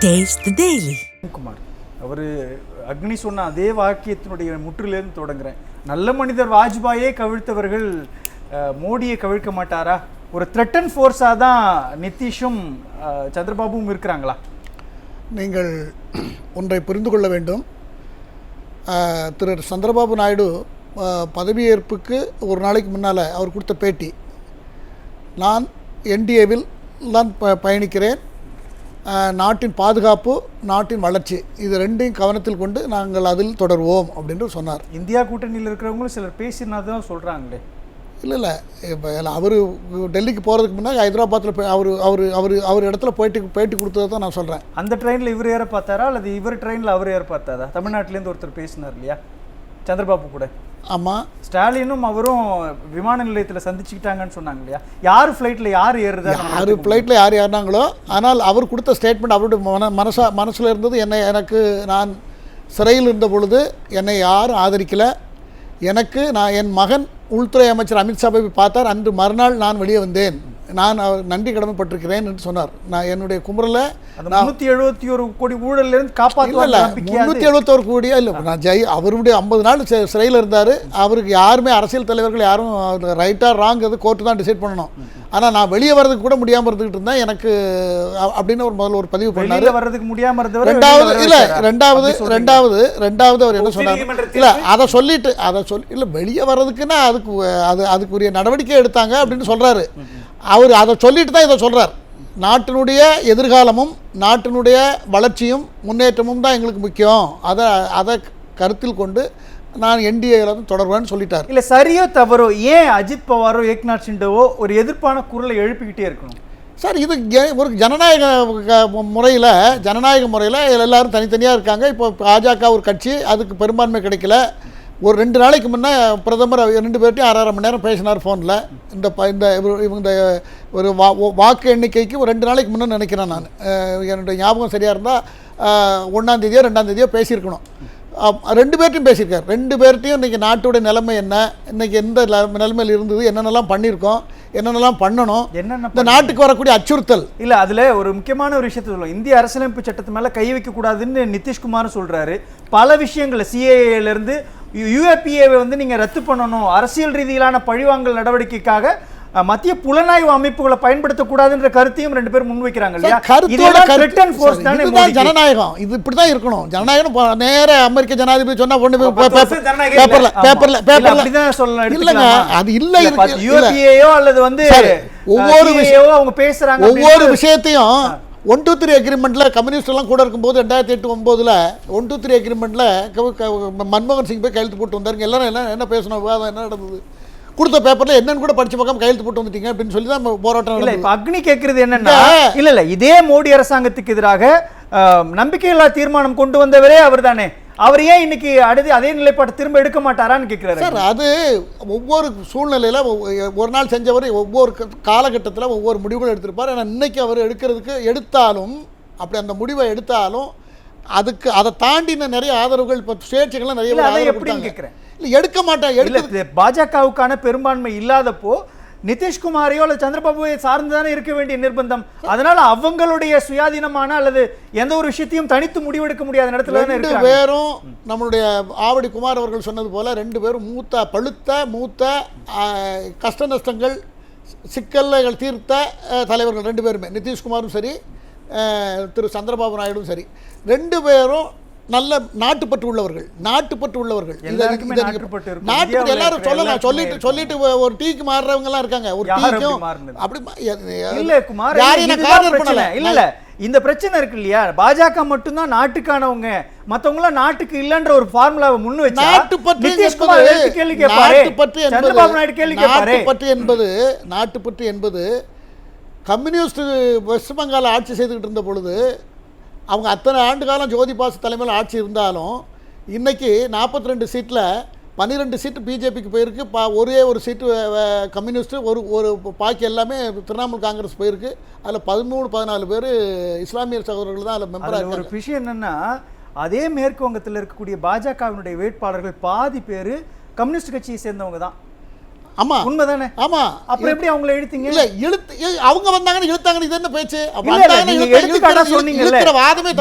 Taste the Daily. Kumar அவர் அக்னி சொன்ன அதே வாக்கியத்தினுடைய முற்றிலிருந்து தொடங்குறேன். நல்ல மனிதர் வாஜ்பாயே கவிழ்த்தவர்கள் மோடியை கவிழ்க்க மாட்டாரா? ஒரு த்ரெட்டன் ஃபோர்ஸாக தான் நிதிஷும் சந்திரபாபுவும் இருக்கிறாங்களா? நீங்கள் ஒன்றை புரிந்து கொள்ள வேண்டும். திரு சந்திரபாபு நாயுடு பதவியேற்புக்கு ஒரு நாளைக்கு முன்னால் அவர் கொடுத்த பேட்டி, நான் என்டிஏவில் தான் பயணிக்கிறேன், நாட்டின் பாதுகாப்பு, நாட்டின் வளர்ச்சி, இது ரெண்டையும் கவனத்தில் கொண்டு நாங்கள் அதில் தொடர்வோம் அப்படின்னு சொன்னார். இந்தியா கூட்டணியில் இருக்கிறவங்களும் சிலர் பேசினா தான் சொல்கிறாங்களே. இல்லை இப்போ அவர் டெல்லிக்கு போகிறதுக்கு முன்னாடி ஹைதராபாத்தில் அவர் அவர் அவர் அவர் இடத்துல பேட்டி கொடுத்ததை தான் நான் சொல்கிறேன். அந்த ட்ரெயினில் இவர் ஏற பார்த்தாரா அல்லது இவர் ட்ரெயினில் அவர் ஏற பார்த்தாரா? தமிழ்நாட்டிலேருந்து ஒருத்தர் பேசினார் இல்லையா சந்திரபாபு கூட. ஆமாம், ஸ்டாலினும் அவரும் விமான நிலையத்தில் சந்திச்சுக்கிட்டாங்கன்னு சொன்னாங்க இல்லையா? யார் ஃப்ளைட்டில் யார் ஏறுதா? யார் ஃப்ளைட்டில் யார் ஏறினாங்களோ, ஆனால் அவர் கொடுத்த ஸ்டேட்மெண்ட் அவருடைய மனசில் இருந்தது. எனக்கு நான் சிறையில் இருந்த பொழுது என்னை யாரும் ஆதரிக்கலை, நான் என் மகன் உள்துறை அமைச்சர் அமித்ஷாவை பார்த்தார், அன்று மறுநாள் நான் வெளியே வந்தேன், நான் அவர் நன்றி கடமைப்பட்டிருக்கிறேன் என்று சொன்னார். நான் என்னுடைய குமுறலை 371 கோடி ஊழலிருந்து காப்பாற்றல. 371 கோடியா இல்லை, நான் அவருடைய 50 நாள் சிறையில் இருந்தார். அவருக்கு யாருமே அரசியல் தலைவர்கள் யாரும் ரைட்டாக ராங் அது கோர்ட்டு தான் டிசைட் பண்ணணும். ஆனால் நான் வெளியே வர்றதுக்கு கூட முடியாமல் இருந்துகிட்டு இருந்தேன் எனக்கு அப்படின்னு ஒரு முதல்ல ஒரு பதிவு பண்ணார். வர்றதுக்கு முடியாமல் இருந்தவர் ரெண்டாவது அவர் என்ன சொன்னார், இல்லை அதை சொல்லி இல்லை வெளியே வர்றதுக்குன்னா அதுக்குரிய நடவடிக்கை எடுத்தாங்க அப்படின்னு சொல்கிறாரு. அவர் அதை சொல்லிட்டு தான் இதை சொல்கிறார். நாட்டினுடைய எதிர்காலமும் நாட்டினுடைய வளர்ச்சியும் முன்னேற்றமும் தான் எங்களுக்கு முக்கியம், அதை கருத்தில் கொண்டு நான் என்டிஏல தொடர்வேன்னு சொல்லிட்டார். இல்லை சரியோ தவறோ, ஏன் அஜித் பவாரோ ஏக்நாத் ஷிண்டேவோ ஒரு எதிர்ப்பான குரலை எழுப்பிக்கிட்டே இருக்கணும் சார்? இது ஒரு ஜனநாயக முறையில் எல்லாரும் தனித்தனியாக இருக்காங்க. இப்போ பாஜக ஒரு கட்சி, அதுக்கு பெரும்பான்மை கிடைக்கல. ஒரு 2 நாளைக்கு முன்னே பிரதமர் 2 பேர்ட்டையும் 6.5 மணி நேரம் பேசினார் ஃபோனில். இவங்க ஒரு வாக்கு எண்ணிக்கைக்கு ஒரு 2 நாளைக்கு முன்னே நினைக்கிறேன் நான், என்னுடைய ஞாபகம் சரியாக இருந்தால் 1ஆம் தேதியோ 2ஆம் தேதியோ பேசியிருக்கணும். 2 பேர்ட்டையும் பேசியிருக்கார். 2 பேர்ட்டையும் இன்றைக்கி நாட்டுடைய நிலைமை என்ன, இன்றைக்கி எந்த நிலைமையில் இருந்தது, என்னென்னலாம் பண்ணியிருக்கோம், என்னென்னலாம் பண்ணணும், இந்த நாட்டுக்கு வரக்கூடிய அச்சுறுத்தல். இல்லை அதில் ஒரு முக்கியமான ஒரு விஷயத்தை சொல்லுவோம். இந்திய அரசியலமைப்பு சட்டத்து மேலே கை வைக்கக்கூடாதுன்னு நிதிஷ்குமார் சொல்கிறாரு. பல விஷயங்கள் சிஏஏலேருந்து யூஏபிஏவை நீங்கள் ரத்து பண்ணணும், அரசியல் ரீதியிலான பழிவாங்கல் நடவடிக்கைக்காக மத்திய புலனாய்வு அமைப்புகளை பயன்படுத்தக்கூடாதுன்ற கருத்தையும் 2 பேர் முன்வைக்கிறாங்க இல்லையா? ஜனநாயகம் இது இப்படிதான் இருக்கணும். ஜனநாயகம் நேர அமெரிக்க ஜனாதிபதி சொன்னா ஒண்ணு இல்லங்க, அது இல்ல. யூஏபிஏயோ அல்லது ஒவ்வொரு விஷயத்தையும் 123 அக்ரிமெண்ட்ல கம்யூனிஸ்ட் எல்லாம் கூட இருக்கும்போது 2008-9 123 அக்ரிமெண்ட்ல மன்மோகன் சிங் போய் கையெழுத்து போட்டு வந்தாருங்க. எல்லாரும் என்ன பேசணும், விவாதம் என்ன நடந்தது, கொடுத்த பேப்பர்ல என்னன்னு கூட படிச்சு பார்க்காம கையெழுத்து போட்டு வந்துட்டீங்க அப்படின்னு சொல்லி தான் போராட்டம். இல்ல இப்ப அக்னி கேட்கறது என்னன்னா, இல்ல இதே மோடி அரசாங்கத்துக்கு எதிராக நம்பிக்கையில்லா தீர்மானம் கொண்டு வந்தவரே அவர் தானே. அவர் ஏன் இன்னைக்கு அதே நிலைப்பாட்டை திரும்ப எடுக்க மாட்டாரான்னு கேட்கிறாரு சார். அது ஒவ்வொரு சூழ்நிலையில ஒரு நாள் செஞ்சவர் ஒவ்வொரு காலகட்டத்தில் ஒவ்வொரு முடிவுகள் எடுத்திருப்பார். ஏன்னா இன்னைக்கு அவர் எடுத்தாலும் அப்படி அந்த முடிவை எடுத்தாலும் அதை தாண்டின நிறைய ஆதரவுகள் இப்போ சுயேட்சைகள்லாம் நிறைய எப்படின்னு கேட்கிறேன். எடுக்க மாட்டேன். பாஜகவுக்கான பெரும்பான்மை இல்லாதப்போ நிதிஷ்குமாரையோ அல்லது சந்திரபாபுவை சார்ந்துதானே இருக்க வேண்டிய நிர்பந்தம். அதனால அவங்களுடைய சுயாதீனமான அல்லது எந்த ஒரு விஷயத்தையும் தனித்து முடிவெடுக்க முடியாத இடத்துல 2 பேரும் நம்மளுடைய ஆவடி குமார் அவர்கள் சொன்னது போல 2 பேரும் மூத்த கஷ்ட நஷ்டங்கள் சிக்கல்கள் தீர்த்த தலைவர்கள் 2 பேருமே. நிதிஷ்குமாரும் சரி, திரு சந்திரபாபு நாயுடும் சரி, 2 பேரும் நல்ல நாட்டுப்பற்று உள்ளவர்கள். எல்லாரும் சொல்லலாம், சொல்லிட்டு ஒரு டீக்கு மாறுறவங்க எல்லாம் இருக்காங்க. ஒரு டீக்கும் அப்படி இல்ல இந்த பிரச்சனை இருக்கு இல்லையா? பாஜக மட்டும்தான் நாட்டுக்கானவங்க, மத்தவங்க எல்லாம் நாட்டுக்கு இல்லன்ற ஒரு ஃபார்முலாவை முன் வச்சு நாட்டுப்பற்று என்பது கம்யூனிஸ்ட் வெஸ்ட் பெங்கால் ஆட்சி செய்துகிட்டு இருந்த பொழுது அவங்க அத்தனை ஆண்டு காலம் ஜோதி பாசு தலைமையில் ஆட்சி இருந்தாலும் இன்னைக்கு 42 சீட்டில் 12 சீட்டு பிஜேபிக்கு போயிருக்கு, ஒரே ஒரு சீட்டு கம்யூனிஸ்ட், ஒரு பாக்கி எல்லாமே திரிணாமுல் காங்கிரஸ் போயிருக்கு. அதில் 13-14 பேர் இஸ்லாமிய சகோதரர்கள் தான் அதில் மெம்பராக. ஒரு விஷயம் என்னன்னா, அதே மேற்கு வங்கத்தில் இருக்கக்கூடிய பாஜகவினுடைய வேட்பாளர்கள் பாதி பேர் கம்யூனிஸ்ட் கட்சியை சேர்ந்தவங்க தான். ஆமா உண்மைதானே? ஆமா. அப்புறம் எப்படி அவங்களை இழுத்தீங்க? இல்ல அவங்க வந்தாங்கன்னு இழுத்தாங்கன்னு இது என்ன பேச்சு? சொன்னீங்கல்ல வாதமே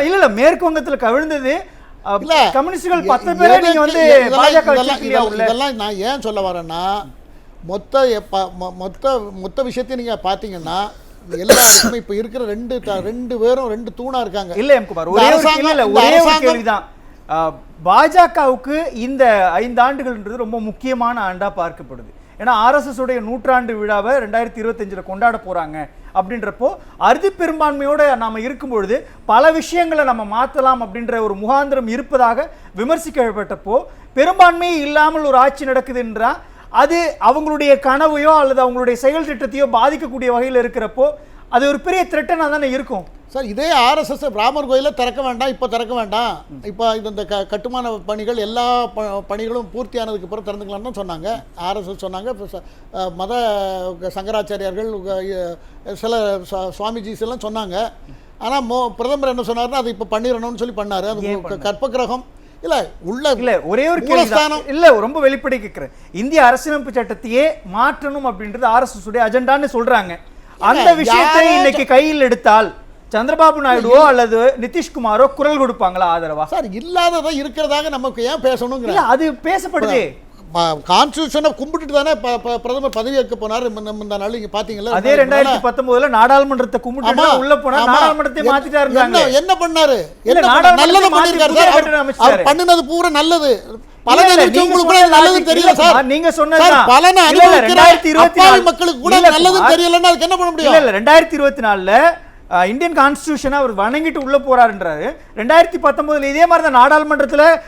இல்ல மேற்கு வங்கத்துல கவிழ்ந்தது கம்யூனிஸ்டுகள் 10 பேரை நீங்க வந்து பாஜக இதெல்லாம் நான் ஏன் சொல்ல வரேன்னா மொத்த விஷயத்தையும் நீங்க பாத்தீங்கன்னா எல்லாருக்குமே இப்ப இருக்கிற ரெண்டு பேரும் ரெண்டு தூணா இருக்காங்க. இல்ல எம் குமார், ஒரே ஒரு கேள்விதான். பாஜகவுக்கு இந்த 5 ஆண்டுகள்ன்றது ரொம்ப முக்கியமான ஆண்டா பார்க்கப்படுது. ஏன்னா RSS உடைய 100ஆண்டு விழாவை 2025 கொண்டாட போறாங்க. அப்படின்றப்போ அறுதி பெரும்பான்மையோட நாம இருக்கும்பொழுது பல விஷயங்களை நம்ம மாற்றலாம் அப்படின்ற ஒரு முகாந்திரம் இருப்பதாக விமர்சிக்கப்பட்டப்போ, பெரும்பான்மையே இல்லாமல் ஒரு ஆட்சி நடக்குதுன்றா அது அவங்களுடைய கனவையோ அல்லது அவங்களுடைய செயல் திட்டத்தையோ பாதிக்கக்கூடிய வகையில் இருக்கிறப்போ அது ஒரு பெரிய த்ரெட்டனா தானே இருக்கும் சார். இதே RSS ராமர் கோயிலை திறக்க வேண்டாம், இப்போ திறக்க வேண்டாம், இப்போ இந்த கட்டுமான பணிகள் எல்லா பணிகளும் பூர்த்தியானதுக்கு அப்புறம் திறந்துக்கலாம்னு தான் சொன்னாங்க. RSS சொன்னாங்க. மத சங்கராச்சாரியார்கள் சில சுவாமிஜிஸ் எல்லாம் சொன்னாங்க. ஆனால் பிரதமர் என்ன சொன்னார்னா அது இப்போ பண்ணிடணும்னு சொல்லி பண்ணார். அது கற்பகிரகம் இல்ல உள்ள இல்ல ஒரே ஒரு கேள்வி இல்ல ரொம்ப வெளிப்படை கேட்கிறேன். இந்திய அரசியலமைப்பு சட்டத்தையே மாற்றணும் அப்படின்றது RSS உடைய அஜெண்டான்னு சொல்றாங்க. அந்த விஷயத்தை இன்னைக்கு கையில் எடுத்தால் சந்திரபாபு நாயுடுவோ அல்லது நிதிஷ்குமாரோ குரல் கொடுப்பாங்களா ஆதரவா? சார் இல்லாததை இருக்கிறதாக நமக்கு ஏன் பேசணுங்கிற அது பேசப்படுது. கான்ஸ்டிடியூஷனை கும்பிட்டுட்டு தானே பிரதமர் பதவியேற்க போனார். இந்த நாள் நீங்க பாத்தீங்களா? அதே 2019 நாடாளுமன்றத்தை கும்பிட்டு உள்ள போனா நாடாளுமன்றத்தை மாத்திட்டாரு. என்ன பண்ணாரு? நல்லது பண்ணிருக்காரு சார். பண்ணினது பூரா நல்லது. பலனை அனுபவிச்சவங்களுக்கு கூட நல்லது தெரியல சார். நீங்க சொன்னது பலனை அனுபவிக்கிற அப்பாவி மக்களுக்கு கூட நல்லது தெரியலன்னா அதுக்கு என்ன பண்ண முடியும்? இல்ல 2024ல இந்தியன் கான்ஸ்டிடியூஷனை அவர் வணங்கிட்டு உள்ள போறாருன்றாரு. 2019 இதே மாதிரி தான் நாடாளுமன்றத்தில்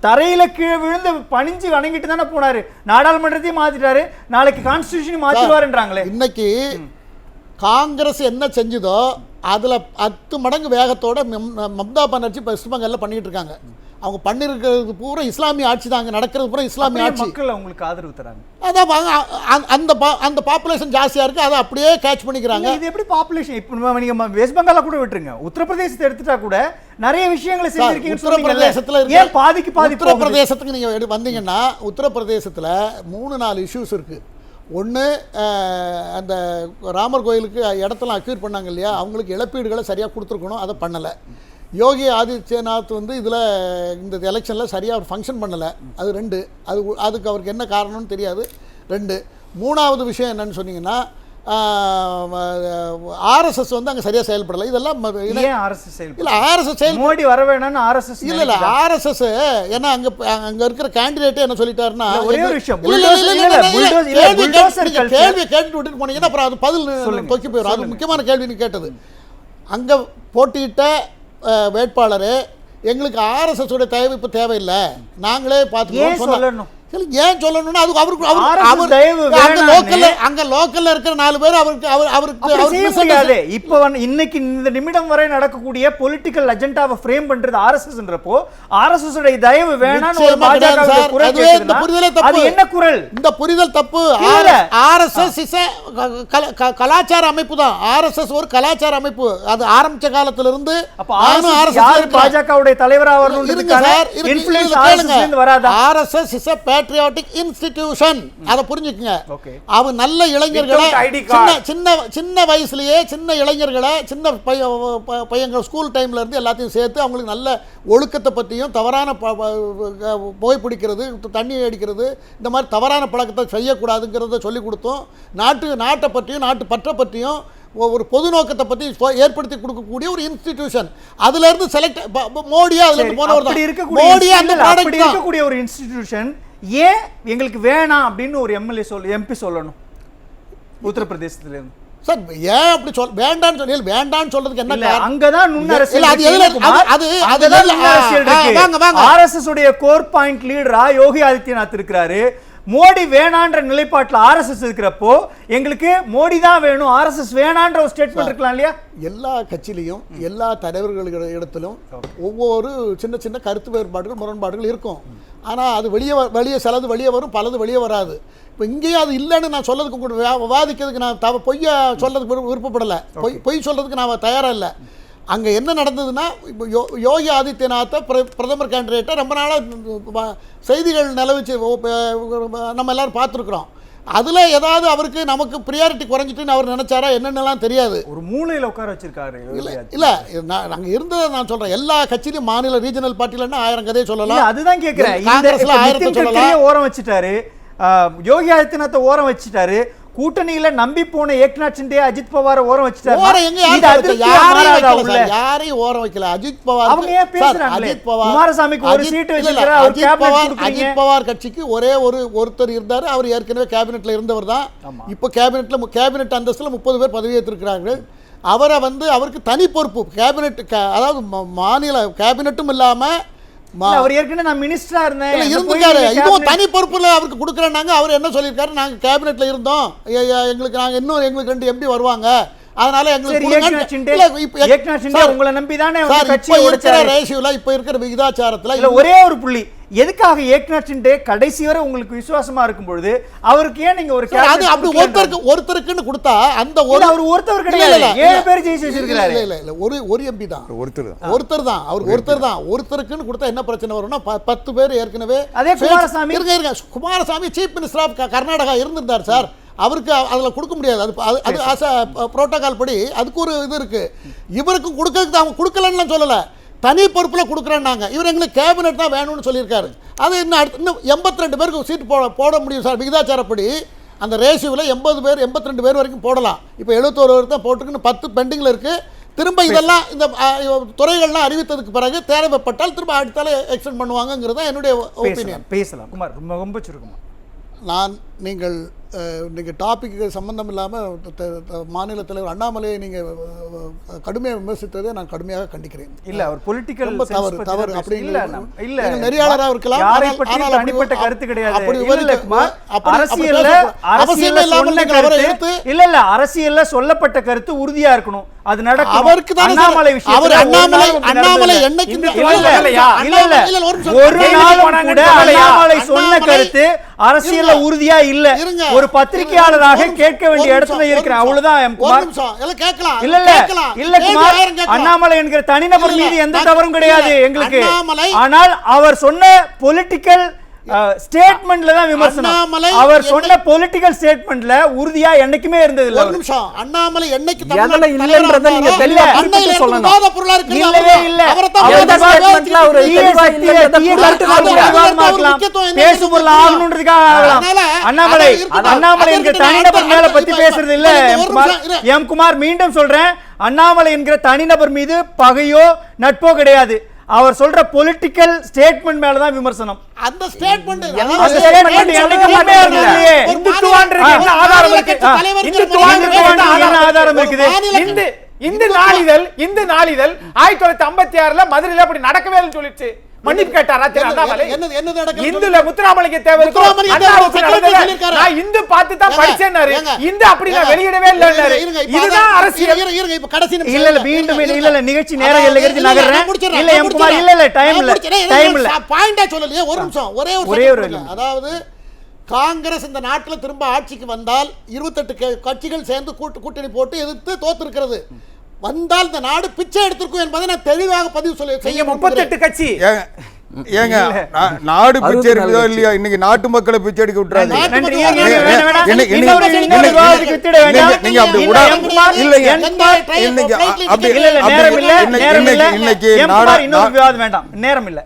தரையில கீழே விழுந்து பணிஞ்சு வணங்கிட்டு தானே போனாரு. நாடாளுமன்றத்தையும் மாத்திட்டாரு. நாளைக்கு கான்ஸ்டிடியூஷன் மாத்திடுவாருன்றாங்களே. இன்னைக்கு காங்கிரஸ் என்ன செஞ்சதோ அதுல 10 மடங்கு வேகத்தோட மம்தா பானர்ஜி வெஸ்ட் பெங்கால்ல பண்ணிட்டு இருக்காங்க. அவங்க பண்ணிருக்கிறது பூரா இஸ்லாமிய ஆட்சி தான். அங்க நடக்கிறது பூரா இஸ்லாமிய ஆட்சி. மக்கள் அவங்களுக்கு ஆதரவு தராங்க. அதான் அந்த பாப்புலேஷன் ஜாஸ்தியா இருக்கு. அதை அப்படியே கேட்ச் பண்ணிக்கிறாங்க. இது எப்படி பாப்புலேஷன்? இப்போ நீங்க வெஸ்ட் பெங்கால கூட விட்டுருங்க, உத்தரப்பிரதேசத்தை எடுத்துட்டா கூட நிறைய விஷயங்களை செஞ்சிருக்கீங்க. உத்தரப்பிரதேசத்துல ஏன் பாதிக்கு உத்தரப்பிரதேசத்துக்கு நீங்க வந்தீங்கன்னா உத்தரப்பிரதேசத்துல 3-4 இஷ்யூஸ் இருக்கு. ஒன்று, அந்த ராமர் கோயிலுக்கு இடத்தெல்லாம் அக்யூர் பண்ணாங்க இல்லையா, அவங்களுக்கு இழப்பீடுகளை சரியாக கொடுத்துருக்கணும். அதை பண்ணலை. யோகி ஆதித்யநாத் வந்து இதில் இந்த எலெக்ஷனில் சரியாக அவர் ஃபங்க்ஷன் பண்ணலை. அது 2. அதுக்கு அவருக்கு என்ன காரணம்னு தெரியாது. 2. 3வது விஷயம் என்னன்னு சொன்னீங்கன்னா RSS வந்து அங்கே சரியாக செயல்படலை. இதெல்லாம் மோடி வர வேணும்னு RSS இல்லை RSS ஏன்னா அங்கே இருக்கிற கேண்டிடேட்டே என்ன சொல்லிட்டாருன்னா கேள்வியை கேட்டுட்டு விட்டுட்டு போனீங்கன்னா அப்புறம் அது பதில் தொக்கி போயிடும். அது முக்கியமான கேள்வின்னு கேட்டது. அங்கே போட்டியிட்ட வேட்பாளர் எங்களுக்கு RSS உடைய தேவை தேவையில்லை, நாங்களே பார்த்துக்கோம் சொல்லணும். ஏன் சொல்லணும்னா அது அவருக்கு அங்க லோக்கல்ல இருக்கிற 4 பேர் அவருக்கு இப்போ இன்னைக்கு இந்த நிமிடம் வரை நடக்கக்கூடிய பொலிட்டிக்கல் அஜெண்டாவை ஃப்ரேம் பண்றது RSSன்றப்போ RSS உடைய தயவு வேணாம்னு ஒரு பாஜக குரல் கேக்குதுன்னா அது என்ன குரல்? இந்த புரிதல் தப்பு. RSS கலாச்சார அமைப்பு தான். RSS ஒரு கலாச்சார அமைப்பு. அது ஆரம்பிச்ச காலத்துல இருந்து பாஜகவுடைய தலைவரா வரணும்ன்றதுக்கான இன்ஃப்ளூயன்ஸ் RSS இருந்து வராதா? RSS is a patriotic institution. அதை புரிஞ்சுக்குங்க. அவன் நல்ல இளைஞர்களை சின்ன வயசுலயே சின்ன இளைஞர்களை சின்ன பையங்கள் ஸ்கூல் டைம்ல இருந்து எல்லாத்தையும் சேர்த்து அவங்களுக்கு நல்ல ஒழுக்கத்தை பற்றியும் தவறான புகைப்பிடிக்கிறது, தண்ணி அடிக்கிறது, இந்த மாதிரி தவறான பழக்கத்தை செய்யக்கூடாதுங்கிறத சொல்லி கொடுத்தோம். நாட்டை பற்றியும் நாட்டு பற்றை பற்றியும் ஒரு பொது நோக்கத்தை பற்றி ஏற்படுத்தி கொடுக்கக்கூடிய ஒரு இன்ஸ்டிடியூஷன். அதுல இருந்து செலக்ட் மோடியா அதுல இருந்து போனவர் தான். மோடியா அந்த ப்ராடக்ட் இருக்கக்கூடிய ஒரு இன்ஸ்டிடியூஷன் ஏன் எங்களுக்கு வேணாம் அப்படின்னு ஒரு எம்பி சொல்லணும் உத்தரப்பிரதேசத்துல இருந்து? சார் ஏன் அப்படி வேண்டான்னு சொல்லி வேண்டான்னு சொல்றதுக்கு என்ன காரணம்? அங்கதான் நுண்ணரசியல். RSS உடைய கோர் பாயிண்ட் லீடரா யோகி ஆதித்யநாத் இருக்கிறாரு. மோடி வேணான்ற நிலைப்பாட்டில் RSS இருக்கிறப்போ எங்களுக்கு மோடி தான் வேணும், RSS வேணான்ற ஒரு ஸ்டேட்மெண்ட் இருக்கலாம் இல்லையா? எல்லா கட்சியிலையும் எல்லா தலைவர்கள் இடத்திலும் ஒவ்வொரு சின்ன சின்ன கருத்து வேறுபாடுகள் முரண்பாடுகள் இருக்கும். ஆனால் அது வெளியே சிலது வெளியே வரும், பலது வெளியே வராது. இப்போ இங்கேயும் அது இல்லைன்னு நான் சொல்லதுக்கு கூட வாதிக்கிறதுக்கு நான் பொய்யா சொல்றதுக்கு விருப்பப்படலை. பொய் சொல்றதுக்கு நான் தயாராக இல்லை. அங்கே என்ன நடந்ததுன்னா இப்போ யோகி ஆதித்யநாத்தை பிரதமர் கேண்டிடேட்டை ரொம்ப நாளாக செய்திகள் நிலவிச்சு நம்ம எல்லோரும் பார்த்துருக்குறோம். அதுல ஏதாவது அவருக்கு நமக்கு ப்ரியாரிட்டி குறைஞ்சிட்டுன்னு அவர் நினைச்சாரா என்னென்னலாம் தெரியாது. ஒரு மூலையில உட்கார வச்சிருக்காரு. இல்ல நாங்க இருந்ததை நான் சொல்றேன், எல்லா கட்சியிலும் மாநில ரீஜனல் பார்ட்டிலன்னா 1000 கதையை சொல்லலாம். அதுதான் கேட்கிறேன். காங்கிரஸ்ல 1000 சொல்லலாம். ஓரம் வச்சுட்டாரு, யோகி ஆதித்யநாத்தை ஓரம் வச்சுட்டாரு, கூட்டணியில நம்பி போன ஏக்நாத் ஷிண்டே அஜித் பவாரை ஓரம் வச்சுட்டாரு. யாரையும் ஓரம் வைக்கல. அஜித் பவார் அவங்க ஏன் பேசுறாங்களே? குமாரசாமிக்கு ஒரு சீட் வச்சிருக்காரு, அவர் கேபினெட் கொடுக்கறீங்க. அஜித் பவார் கட்சிக்கு ஒரே ஒருத்தர் இருந்தாரு, அவர் ஏற்கனவே கேபினெட்ல இருந்தவர் தான். இப்போ கேபினெட் அந்தஸ்துல 30 பேர் பதவி ஏற்றிருக்கிறார்கள். அவரை அவருக்கு தனி பொறுப்பு கேபினெட், அதாவது மாநில கேபினெட்டும் இல்லாம அவர் ஏற்கனவே நான் மினிஸ்டரா இருந்தேன் இருந்துட்டாரு. இதுவும் தனி பொறுப்புல அவருக்கு கொடுக்குறேன்னாங்க. அவர் என்ன சொல்லியிருக்காரு, நாங்க கேபினெட்ல இருந்தோம், எங்களுக்கு 2 எம்பி வருவாங்க, அதனால உங்களை நம்பிதானே ரேஷியோல இப்ப இருக்கிற விகிதாச்சாரத்துல ஒரே ஒரு புள்ளி, எதுக்காக ஏக்நாத் ஷிண்டே கடைசி வரை உங்களுக்கு விசுவாசமா இருக்கும் பொழுது அவருக்கு ஏன் நீங்க ஒரு அப்படி ஒருத்தருக்குன்னு கொடுத்தா அந்த ஒருத்தர் கிடையாது, 7 பேர் ஜெயிச்சு வச்சிருக்காரு. இல்ல ஒரு எம்பி தான், ஒருத்தர் தான், அவர் ஒருத்தர் தான். ஒருத்தருக்குன்னு கொடுத்தா என்ன பிரச்சனை வரும்னா 10 பேர் ஏற்கனவே. அதே Kumaraswamy Kumaraswamy chief minister of Karnataka இருந்திருந்தார் சார், அவருக்கு அதில் கொடுக்க முடியாது. அது ஆஸ் அ புரோட்டோகால் படி அதுக்கு ஒரு இது இருக்கு. இவருக்கும் கொடுக்கறதுக்கு அவங்க கொடுக்கலன்னு சொல்லலை, தனி பொறுப்பில் கொடுக்குறேன்னாங்க. இவர் எங்களுக்கு கேபினெட் தான் வேணும்னு சொல்லியிருக்காரு. அது இன்னும் 82 பேருக்கு சீட் போட முடியும் சார் விகிதாச்சாரப்படி. அந்த ரேஷியோவில் 80 பேர் 82 பேர் வரைக்கும் போடலாம். இப்போ 71 பேர் தான் போட்டிருக்குன்னு 10 பெண்டிங்கில் இருக்குது. திரும்ப இதெல்லாம் இந்த துறைகள்லாம் அறிவித்ததுக்கு பிறகு தேவைப்பட்டால் திரும்ப அடுத்தால எக்ஸ்டெண்ட் பண்ணுவாங்கங்கிறது தான் என்னுடைய ஒப்பீனியன். பேசலாம் குமார், ரொம்ப சுருக்கமாக. நீங்கள் டாபிக்கு சம்பந்தம் இல்லாமல் மாநில தலைவர் அண்ணாமலையை நீங்கள் கடுமையாக விமர்சித்ததை நான் கடுமையாக கண்டிக்கிறேன். இல்ல அவர் பொலிட்டிக்கல் தவறு அப்படி இல்ல, நெறியாளராக இருக்கலாம், தனிப்பட்ட கருத்து கிடையாது. அரசியல்ல சொல்லப்பட்ட கருத்து உறுதியா இருக்கணும், அது நடக்கும். அவருக்கு தான் அண்ணாமலை என்னைக்கு ஒரு நாள் கூட அண்ணாமலை சொன்ன கருத்து அரசியல்ல உறுதியா இல்ல. ஒரு பத்திரிகையாளராக கேட்க வேண்டிய இடத்துல இருக்கிறேன், அவ்வளவுதான். இல்ல குமார், அண்ணாமலை என்கிற தனிநபர் மீது எந்த தவறும் கிடையாது எங்களுக்கு. ஆனால் அவர் சொன்ன பொலிட்டிக்கல் ஸ்டேட்மெண்ட்ல தான் விமர்சனம். அவர் சொன்ன பொலிட்டிக்கல் ஸ்டேட்மெண்ட்ல உறுதியா என்னைக்குமே இருந்தது இல்ல. ஒரு நிமிஷம், அண்ணாமலை என்னைக்கு இல்லன்றத நீங்க தெளிவா சொல்லணும். இல்லவே இல்ல, பேசுபொருள் ஆகணும்ன்றதுக்காக அண்ணாமலை என்கிற தனிநபர் மேல பத்தி பேசுறது இல்ல. எம் குமார், மீண்டும் சொல்றேன், அண்ணாமலை என்கிற தனிநபர் மீது பகையோ நட்போ கிடையாது. அவர் சொல்ற பொலிட்டிக்கல் ஸ்டேட்மெண்ட் மேல தான் விமர்சனம். அந்த ஸ்டேட்மெண்ட் ஆதாரம் இருக்குது. இந்த நாளிதழ் 1956 மதுரையில அப்படி நடக்கவே சொல்லிச்சு. மன்னிப்பு கேட்டாரா அண்ணாமலை? இந்துல முத்துராமலிங்க தேவர் இந்து பார்த்து தான் படிச்சேன்னாரு, இந்து அப்படி நான் வெளியிடவே இல்லைன்னாரு. இதுதான் அரசியல். இல்ல மீண்டும் இல்ல நிகழ்ச்சி நேரம் நகர்றேன். இல்ல எம் குமார், இல்ல டைம் இல்ல பாயிண்டா சொல்லலையே. ஒரு நிமிஷம், ஒரே ஒரு அதாவது காங்கிரஸ் இந்த நாட்டில் திரும்ப ஆட்சிக்கு வந்தால் 28 கட்சிகள் சேர்ந்து கூட்டணி போட்டு எதிர்த்து தோத்திருக்கிறது. வந்தால் இந்த நாடு பிச்சை எடுத்திருக்கும் என்பதை நான் தெளிவாக பதிவு செய்ய 38 கட்சி ஏங்க நாடு பிச்சை எடுக்குதோ இல்லையா, இன்னைக்கு நாட்டு மக்களை பிச்சை எடுக்க விட்டுறாங்க. நேரம் இல்ல.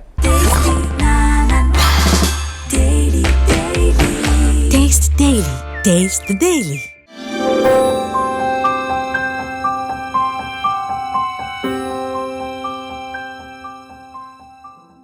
Taste the Daily.